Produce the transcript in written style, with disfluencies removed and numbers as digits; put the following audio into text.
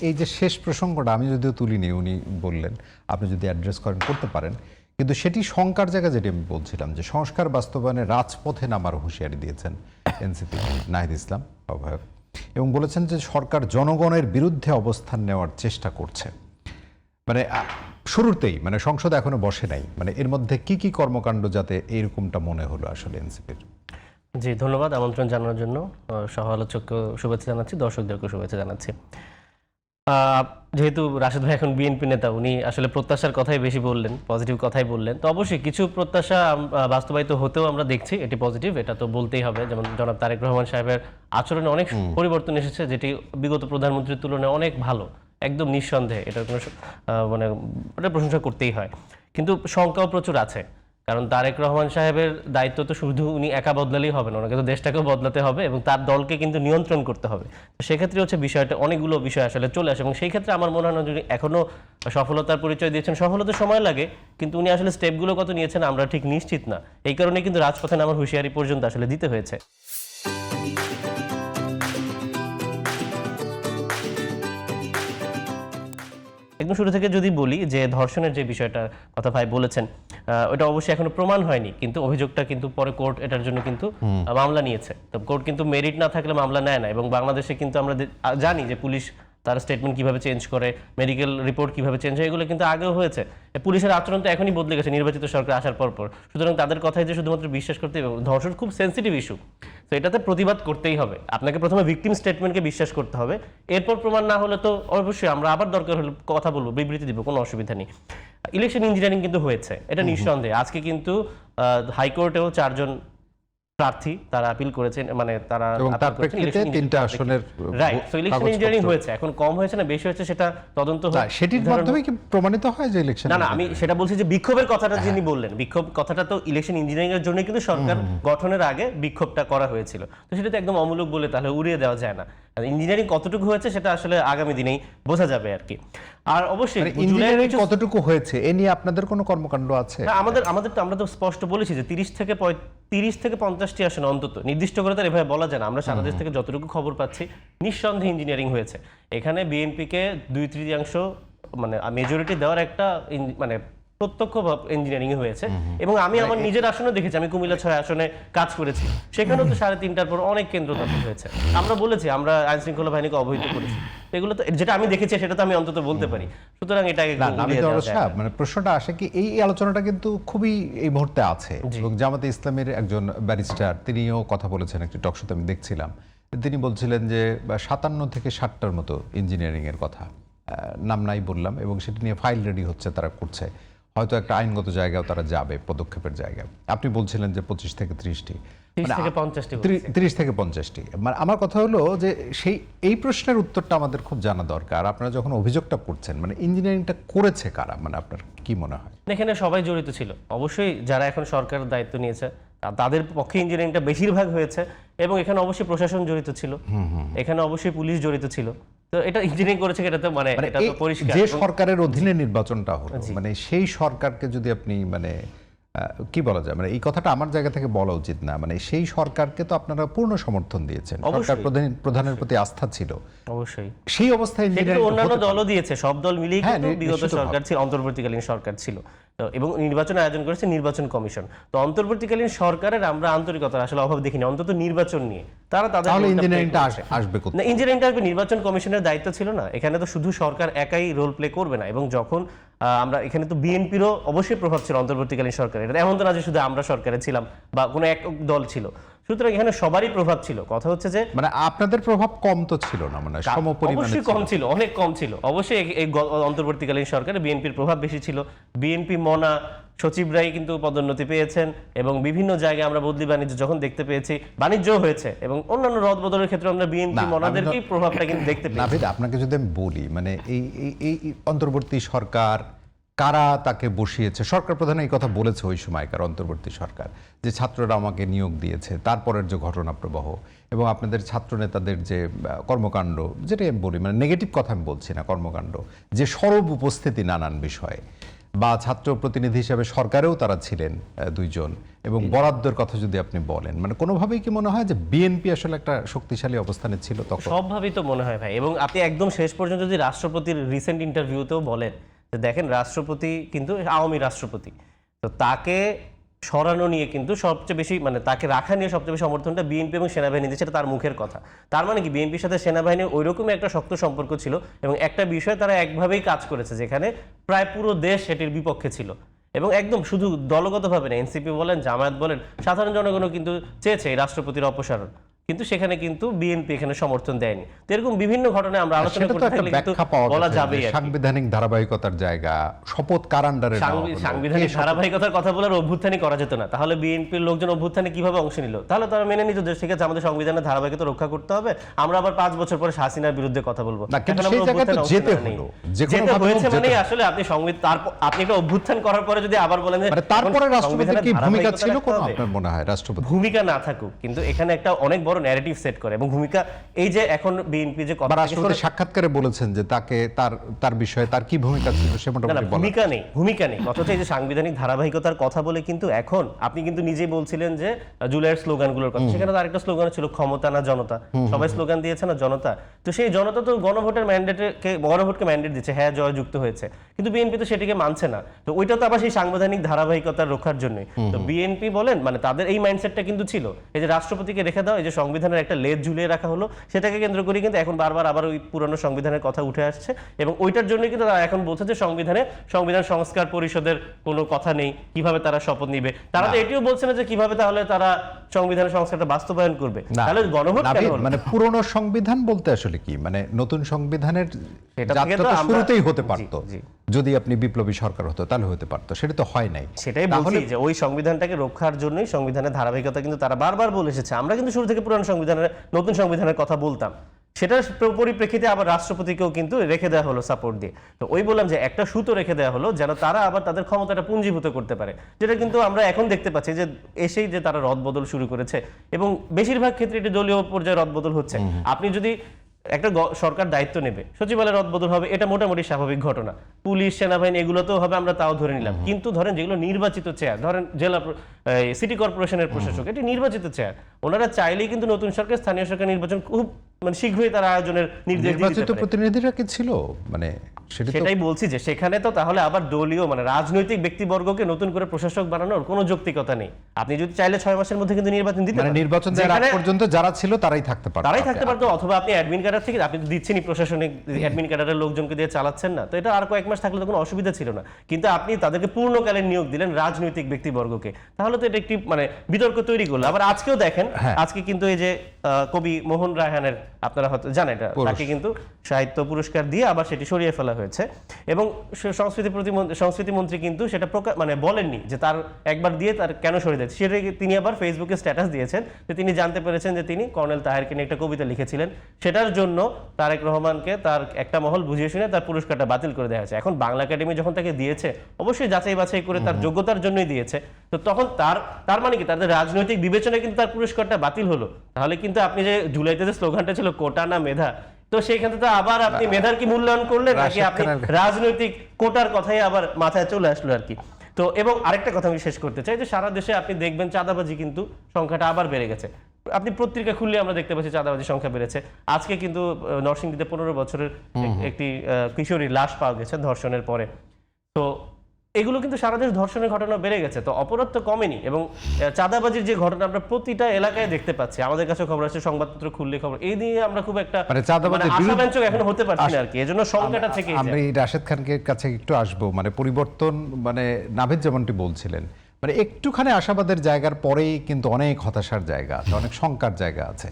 এই যে শেষ প্রসঙ্গটা আমি যদিও তুলিনি, উনি বললেন আপনি যদি অ্যাড্রেস করেন করতে পারেন, কিন্তু সেটি শঙ্কার জায়গা যেটি আমি বলছিলাম যে সংস্কার বাস্তবায়নে রাজপথে নামার হুঁশিয়ারি দিয়েছেন এনসিপি নাহিদ ইসলাম আহ্বায়ক, এবং বলেছেন যে সরকার জনগণের বিরুদ্ধে অবস্থান নেওয়ার চেষ্টা করছে। মানে শুরুতেই মানে সংসদ এখনো বসে নাই, মানে এর মধ্যে কি কি কর্মকাণ্ড যাতে এইরকমটা মনে হলো আসলে এনসিপির? জি, ধন্যবাদ আমন্ত্রণ জানানোর জন্য। সহ আলোচককে শুভেচ্ছা জানাচ্ছি, দর্শকদেরকে শুভেচ্ছা জানাচ্ছি। যেহেতু রাশেদ ভাই এখন বিএনপি নেতা, উনি আসলে প্রত্যাশার কথাই বেশি বললেন, পজিটিভ কথাই বললেন। তো অবশ্যই কিছু প্রত্যাশা বাস্তবায়িত হতেও আমরা দেখছি, এটি পজিটিভ, এটা তো বলতেই হবে। যেমন জনাব তারেক রহমান সাহেবের আচরণে অনেক পরিবর্তন এসেছে, যেটি বিগত প্রধানমন্ত্রীর তুলনায় অনেক ভালো, একদম নিঃসন্দেহে, এটার কোনো মানে এটা প্রশংসা করতেই হয়। কিন্তু শঙ্কাও প্রচুর আছে, কারণ তারেক রহমান সাহেবের দায়িত্ব তো শুধু উনি একা বদলালেই হবে না, ওনাকে তো দেশটাকেও বদলাতে হবে এবং তার দলকে কিন্তু নিয়ন্ত্রণ করতে হবে। তো সেক্ষেত্রে হচ্ছে বিষয়টা, অনেকগুলো বিষয় আসলে চলে আসে, এবং সেই ক্ষেত্রে আমার মনে হয় না উনি এখনো সফলতার পরিচয় দিয়েছেন। সফলতার সময় লাগে, কিন্তু উনি আসলে স্টেপগুলো কত নিয়েছেন আমরা ঠিক নিশ্চিত না। এই কারণে কিন্তু রাজপথে নামার হুঁশিয়ারি পর্যন্ত আসলে দিতে হয়েছে। একদম শুরু থেকে যদি বলি যে ধর্ষণের যে বিষয়টা কথা ভাই বলেছেন, ওটা অবশ্যই এখনো প্রমাণ হয়নি, কিন্তু অভিযোগটা কিন্তু পরে কোর্ট এটার জন্য কিন্তু মামলা নিয়েছে। তো কোর্ট কিন্তু মেরিট না থাকলে মামলা নেয় না, এবং বাংলাদেশে কিন্তু আমরা জানি যে পুলিশ তার স্টেটমেন্ট কিভাবে চেঞ্জ করে, মেডিকেল রিপোর্ট কিভাবে চেঞ্জ হয়, এগুলো কিন্তু আগেও হয়েছে। পুলিশের আচরণ তো এখনই বদলে গেছে নির্বাচিত সরকার আসার পর। সুতরাং তাদের কথাই যে শুধুমাত্র বিশ্বাস করতে হবে, ধর্ষণ খুব সেন্সিটিভ ইস্যু, তো এটাতে প্রতিবাদ করতেই হবে। আপনাকে প্রথমে ভিকটিম স্টেটমেন্টকে বিশ্বাস করতে হবে, এরপর প্রমাণ না হলে তো অবশ্যই আমরা আবার দরকার হলে কথা বলবো, বিবৃতি দিব, কোনো অসুবিধা নেই। ইলেকশন ইঞ্জিনিয়ারিং কিন্তু হয়েছে, এটা নিঃসন্দেহে। আজকে কিন্তু হাইকোর্টেও 4 জন প্রার্থী তারা আপিল করেছেন, মানে তারা তিনটা আসনের রাইট। সো ইলেকশন ইঞ্জিনিয়ারিং হয়েছে, এখন কম হয়েছে না বেশি হয়েছে সেটা তদন্ত হয়, সেটির মাধ্যমে কি প্রমাণিত হয় যে ইলেকশন? না, আমি সেটা বলছি যে বিক্ষোভের কথাটা যিনি বললেন, বিক্ষোভ কথাটা তো ইলেকশন ইঞ্জিনিয়ারিং এর জন্য কিন্তু সরকার গঠনের আগে বিক্ষোভটা করা হয়েছিল। তো সেটা তো একদম অমূলক বলে তাহলে উড়িয়ে দেওয়া যায় না। ইঞ্জিনিয়ারিং কতটুকু হয়েছে সেটা আসলে আগামী দিনেই বোঝা যাবে আর কি। আর অবশ্যই ইঞ্জিনিয়ারিং কতটুকু হয়েছে এ নিয়ে আপনাদের কোনো কর্মকাণ্ড আছে? আমরা তো স্পষ্ট বলেছি যে 30 থেকে 50টি আসন অন্তত, নির্দিষ্ট করে তো এভাবে বলা যায় না। আমরা সারা দেশ থেকে যতটুকু খবর পাচ্ছি নিঃসন্দেহে ইঞ্জিনিয়ারিং হয়েছে। এখানে বিএনপিকে 2/3 মানে মেজরিটি দেওয়ার একটা মানে প্রত্যক্ষ ইঞ্জিনিয়ারিং হয়েছে। এবং আমি আমার নিজের আসনে দেখেছি, আমি কুমিল্লা 6 আসনে কাজ করেছি, সেখানেও তো 3:30টার পর অনেক কেন্দ্র দখল হয়েছে। আমরা বলেছি আমরা আইন শৃঙ্খলা বাহিনীকে অবহিত করেছি, এগুলো তো যেটা আমি দেখেছি সেটা তো আমি অন্তত বলতে পারি। সুতরাং এটাকে মানে প্রশ্নটা আসে কি, এই আলোচনাটা কিন্তু খুবই এই মুহূর্তে আছে, এবং জামাতে ইসলামের একজন ব্যারিস্টার তিনিও কথা বলেছেন একটি টকশোতে আমি দেখছিলাম। তিনি বলছিলেন যে 57 থেকে 60টার মতো ইঞ্জিনিয়ারিং এর কথা, নাম নাই বললাম, এবং সেটা নিয়ে ফাইল রেডি হচ্ছে, তারা করছে, হয়তো একটা আইনগত জায়গাও তারা যাবে, পদক্ষেপের জায়গায়। আপনি বলছিলেন যে 25 থেকে 30টি, 30 থেকে 50টি। মানে আমার কথা হলো যে এই প্রশ্নের উত্তরটা আমাদের খুব জানা দরকার। আপনারা যখন অভিযোগটা করছেন, মানে ইঞ্জিনিয়ারিংটা করেছে কারা, মানে আপনার কি মনে হয়? এখানে সবাই জড়িত ছিল, অবশ্যই যারা এখন সরকারের দায়িত্ব নিয়েছে তাদের পক্ষে ইঞ্জিনিয়ারিংটা বেশিরভাগ হয়েছে, এবং এখানে অবশ্যই প্রশাসন জড়িত ছিল, এখানে অবশ্যই পুলিশ জড়িত ছিল। তো এটা ইঞ্জিনিয়ারিং করেছে, এটা তো মানে এটা তো পরিষ্কার। যে সরকারের অধীনে নির্বাচনটা হলো, মানে সেই সরকারকে যদি আপনি মানে কি বলা যায়, মানে এই কথাটা আমার জায়গা থেকে বলা উচিত না, মানে সেই সরকারকে তো আপনারা পূর্ণ সমর্থন দিয়েছেন, সরকার প্রধানের প্রতি আস্থা ছিল অবশ্যই। সেই অবস্থায় অন্যান্য দলও দিয়েছে, সব দল মিলেই কিন্তু বিগত সরকার ছিল, অন্তর্বর্তীকালীন সরকার ছিল, তো এবং নির্বাচন আয়োজন করেছে নির্বাচন কমিশন। তো অন্তর্বর্তীকালীন সরকারের আমরা আন্তরিকতার আসলে অভাব দেখিনি, অন্তত নির্বাচন নিয়ে তাদের ইঞ্জিনিয়ারিংটা আসবে কোথায়? না, ইঞ্জিনিয়ারিংটা আসবে, নির্বাচন কমিশনের দায়িত্ব ছিল না। এখানে তো শুধু সরকার একাই রোল প্লে করবে না, এবং যখন আমরা এখানে তো বিএনপিরও অবশ্যই প্রভাব ছিল অন্তর্বর্তীকালীন সরকারের, এমন তো না যে শুধু আমরা সরকারে ছিলাম বা কোনো এক দল ছিল। সুতরাং এখানে সবারই প্রভাব ছিল। কথা হচ্ছে যে মানে আপনাদের প্রভাব কম তো ছিল না, মানে অবশ্যই কম ছিল, অনেক কম ছিল। অবশ্যই এই অন্তর্বর্তীকালীন সরকারে বিএনপির প্রভাব বেশি ছিল। বিএনপি মনা সচিবরাই কিন্তু পদোন্নতি পেয়েছেন, এবং বিভিন্ন জায়গায় আমরা বদলি বাণিজ্য যখন দেখতে পেয়েছি, বাণিজ্যও হয়েছে, এবং অন্যান্য রদ বদলের ক্ষেত্রে আমরা বিএনপি মনাদেরকেই প্রভাবটা কিন্তু দেখতে পেয়েছি। আপনাকে যদি আমি বলি, মানে এই অন্তর্বর্তী সরকার কারা তাকে বসিয়েছে? সরকার প্রধান এই কথা বলেছে ওই সময়কার অন্তর্বর্তী সরকার, যে ছাত্ররা আমাকে নিয়োগ দিয়েছে, তারপরের যে ঘটনা প্রবাহ এবং আপনাদের ছাত্র নেতাদের যে কর্মকাণ্ড, যেটা আমি বলি মানে নেগেটিভ কথা আমি বলছি না, কর্মকাণ্ড, যে সরব উপস্থিতি নানান বিষয়ে, বা ছাত্র প্রতিনিধি হিসেবে সরকারেও তারা ছিলেন দুইজন, এবং বরাদ্দের কথা যদি আপনি বলেন, মানে কোনোভাবেই কি মনে হয় যে বিএনপি আসলে একটা শক্তিশালী অবস্থানে ছিল তখন? সবভাবেই তো মনে হয় ভাই, এবং আপনি একদম শেষ পর্যন্ত যদি রাষ্ট্রপতির রিসেন্ট ইন্টারভিউতেও বলেন যে দেখেন রাষ্ট্রপতি কিন্তু আওয়ামী রাষ্ট্রপতি, তো তাকে সরানো নিয়ে কিন্তু সবচেয়ে বেশি মানে তাকে রাখা নিয়ে সবচেয়ে বেশি সমর্থনটা বিএনপি এবং সেনাবাহিনী দিচ্ছে, সেটা তার মুখের কথা। তার মানে কি বিএনপির সাথে সেনাবাহিনীর ওই রকমই একটা শক্ত সম্পর্ক ছিল, এবং একটা বিষয় তারা একভাবেই কাজ করেছে যেখানে প্রায় পুরো দেশ সেটির বিপক্ষে ছিল, এবং একদম শুধু দলগতভাবে না, এনসিপি বলেন, জামায়াত বলেন, সাধারণ জনগণও কিন্তু চেয়েছে এই রাষ্ট্রপতির অপসারণ, কিন্তু সেখানে কিন্তু বিএনপি এখানে সমর্থন দেয়নি। তো এরকম বিভিন্ন ঘটনায় আমরা আলোচনা সেটা তো করতে একটা থাকলে কিন্তু ব্যাখ্যা পাওয়া বলা গেছে যাবেই যে আর কি। সাংবিধানিক ধারাবাহিকতার জায়গা, শপথ কারান্ডারে সাংবিধানিক ধারাবাহিকতার কথা বলার অভ্যুত্থানই করা যেত না, তাহলে বিএনপির লোকজন অভ্যুত্থানে কিভাবে অংশ নিল? তাহলে তারা মেনে নিত যে ঠিক আছে আমাদের সংবিধানের ধারাবাহিকতা রক্ষা করতে হবে, আমরা আবার 5 বছর পরে হাসিনার বিরুদ্ধে কথা বলবো। না, কিন্তু এখন সেই আমরা জায়গায় তো অভ্যুত্থানে অংশ যেতে নেওয়া নেই। হলো, যে কোনো যেতে ভাবে হয়েছে হোক মানে যেতে আসলে আপনি আপনি একটা অভ্যুত্থান করার পরে যদি আবার বলেন যে মানে তারপরে এখন রাষ্ট্রপতির সংবিধানের কি ভূমিকা ধারাবাহিকতা ছিল রাখতে কোনো হবে? আপনার মনে হয় রাষ্ট্রপতি? ভূমিকা না থাকুক, কিন্তু এখানে একটা অনেক বড় ন্যারেটিভ সেট করে, এবং ভূমিকা এই যে এখন বিএনপি যে বা কথা রাষ্ট্রপতি সাক্ষাৎকারে বলেছেন যে তাকে তার বিষয়ে তার কি ভূমিকা ছিল সে না, মোটামুটি বলা। ভূমিকা নেই অথচ এই যে সাংবিধানিক ধারাবাহিকতার কথা বলে কিন্তু এখন আপনি কিন্তু নিজেই বলছিলেন যে জুলাইয়ের স্লোগানগুলোর কথা, সেখানে তো আরেকটা স্লোগান ছিল ক্ষমতা না জনতা, সবাই স্লোগান দিয়েছে না জনতা, তো সেই জনতা তো গণভোটের গণভোটকে ম্যান্ডেট দিচ্ছে, হ্যাঁ জয় যুক্ত হয়েছে, কিন্তু বিএনপি তো সেটিকে মানছে না, তো ওইটা তো আবার সেই সাংবিধানিক ধারাবাহিকতার রক্ষার জন্যই। তো বিএনপি বলেন মানে তাদের এই মাইন্ডসেটটা কিন্তু ছিল, এই যে রাষ্ট্রপতিকে রেখে দাও, এই যে সংবিধানের একটা লেজ ঝুলিয়ে রাখা হলো, সেটাকে কেন্দ্র করে কিন্তু এখন বারবার আবার ওই পুরনো সংবিধানের কথা উঠে আসছে, এবং ওইটার জন্য কিন্তু তারা এখন বলছে যে সংবিধান সংস্কার পরিষদের কোনো কথা নেই, কিভাবে তারা শপথ নিবে। তারা তো এটিও বলছে না যে কিভাবে তাহলে তারা সংবিধানের সংস্কারটা বাস্তবায়ন করবে, না, তাহলে গণভোট কেন হলো? মানে পুরনো সংবিধান বলতে আসলে কি, মানে নতুন সংবিধানের সেটা থেকে যাত্রা তো তো আমরা- শুরুতেই হতে পারতো, জি। যদি আপনি বিপ্লবী সরকার হতো তাহলে হতে পারতো, সেটা তো হয় নাই। সেটাই বলছি যে ওই সংবিধানটাকে রক্ষার জন্যই সংবিধানের ধারাবাহিকতা কিন্তু তারা বারবার বলে এসেছে। আমরা কিন্তু শুরু থেকে পুরানো নতুন সংবিধানের কথা বলতাম, সেটার পরিপ্রেক্ষিতে আবার রাষ্ট্রপতিকেও কিন্তু রেখে দেওয়া হলো সাপোর্ট দিয়ে। তো ওই বললাম যে একটা সুতো রেখে দেওয়া হলো যেন তারা আবার তাদের ক্ষমতাটা পুঞ্জীভূত করতে পারে, যেটা কিন্তু আমরা এখন দেখতে পাচ্ছি যে এসেই যে তারা রদবদল শুরু করেছে, এবং বেশিরভাগ ক্ষেত্রে এটি দলীয় পর্যায়ে রদবদল হচ্ছে। আপনি যদি একটা সরকার দায়িত্ব নেবে, সচিবালয়ের রদবদল হবে, এটা মোটামুটি স্বাভাবিক ঘটনা। পুলিশ, সেনাবাহিনী এগুলোতেও হবে, আমরা তাও ধরে নিলাম। কিন্তু ধরেন যেগুলো নির্বাচিত চেয়ার, ধরেন জেলা সিটি কর্পোরেশনের প্রশাসক, এটি নির্বাচিত চেয়ার, ওনারা চাইলেই কিন্তু নতুন সরকার, স্থানীয় সরকার নির্বাচন খুব মানে শীঘ্রই তারা আয়োজনের নির্দেশ দিয়ে দিতে নির্বাচিত পারে। প্রতিনিধিরা কি ছিল, মানে সেটাই বলছি যে সেখানে তো তাহলে আবার দলীয় মানে রাজনৈতিক ব্যক্তিবর্গকে নতুন করে প্রশাসক বানানোর কোনো যৌক্তিকতা নেই। আপনি যদি চাইলে 6 মাসের মধ্যে কিন্তু নির্বাচন দিতে মানে পারেন, নির্বাচন দেওয়ার আগ পর্যন্ত যারা ছিল তারাই থাকতে পারতো, অথবা আপনি অ্যাডমিন ক্যাডার থেকে, আপনি তো দিচ্ছেনই প্রশাসনিক অ্যাডমিন ক্যাডারের লোকজনকে দিয়ে চালাচ্ছেন না, তো এটা আর কয়েক মাস থাকলে তো কোনো অসুবিধা ছিল না। কিন্তু আপনি তাদেরকে পূর্ণকালীন নিয়োগ দিলেন রাজনৈতিক ব্যক্তিবর্গকে, তাহলে তো এটা একটি মানে বিতর্ক তৈরি করলো। আবার আজকেও দেখেন, আজকে কিন্তু এই যে কবি মোহন রায়হানের, আপনারা হয়তো জানেন এটা, তাকে কিন্তু সাহিত্য পুরস্কার দিয়ে আবার সেটি সরিয়ে ফেলা হয়েছে, এবং সংস্কৃতি মন্ত্রী কিন্তু সেটা মানে বলেননি যে তার একবার দিয়ে তার কেন সরিয়ে দিয়েছে, সেটা তিনি আবার ফেসবুকে স্ট্যাটাস দিয়েছেন যে তিনি জানতে পেরেছেন যে তিনি কর্নেল তাহেরকে নিয়ে একটা কবিতা লিখেছিলেন, সেটার জন্য তারেক রহমানকে তার একটা মহল বুঝিয়ে শুনে তার পুরস্কারটা বাতিল করে দেওয়া হয়েছে। এখন বাংলা একাডেমি যখন তাকে দিয়েছে, অবশ্যই যাচাই বাছাই করে তার যোগ্যতার জন্যই দিয়েছে, তো তখন তার মানে কি তাদের রাজনৈতিক বিবেচনায় কিন্তু তার পুরস্কারটা বাতিল হলো। তাহলে কিন্তু আপনি যে জুলাইতে যে স্লোগানটা ছিল কোটা না মেধা, তো সেখানে তো আবার আপনি মেধার কি মূল্যায়ন করলেন, নাকি আপনি রাজনৈতিক কোটার কথাই আবার মাথায় চলে আসলো আর কি। তো এবং আরেকটা কথা আমি শেষ করতে চাই যে সারা দেশে আপনি দেখবেন চাঁদাবাজি কিন্তু সংখ্যাটা আবার বেড়ে গেছে। আপনি পত্রিকা খুললে আমরা দেখতে পাচ্ছি চাঁদাবাজির সংখ্যা বেড়েছে। আজকে কিন্তু নরসিংদীতে 15 বছরের একটি কিশোরীর লাশ পাওয়া গেছে ধর্ষণের পরে। তো এগুলো কিন্তু সারা দেশ ধর্ষণের ঘটনা বেড়ে গেছে, তো অপরাধ তো কমেনি, এবং চাঁদাবাজির যে ঘটনা আমরা প্রতিটা এলাকায় দেখতে পাচ্ছি, আমাদের কাছে খবর আছে, সংবাদপত্র খুললে খবর, এই নিয়ে আমরা খুব একটা আশাব্যঞ্জক এখন হতে পারছি না আর কি। এজন্য সংখ্যাটা থেকে আমি রাশেদ খানকে কাছে একটু আসবো, মানে পরিবর্তন, মানে নাভিদ যেমনটি বলছিলেন, মানে একটুখানি আশাবাদের জায়গার পরেই কিন্তু অনেক হতাশার জায়গা আছে, অনেক শঙ্কার জায়গা আছে।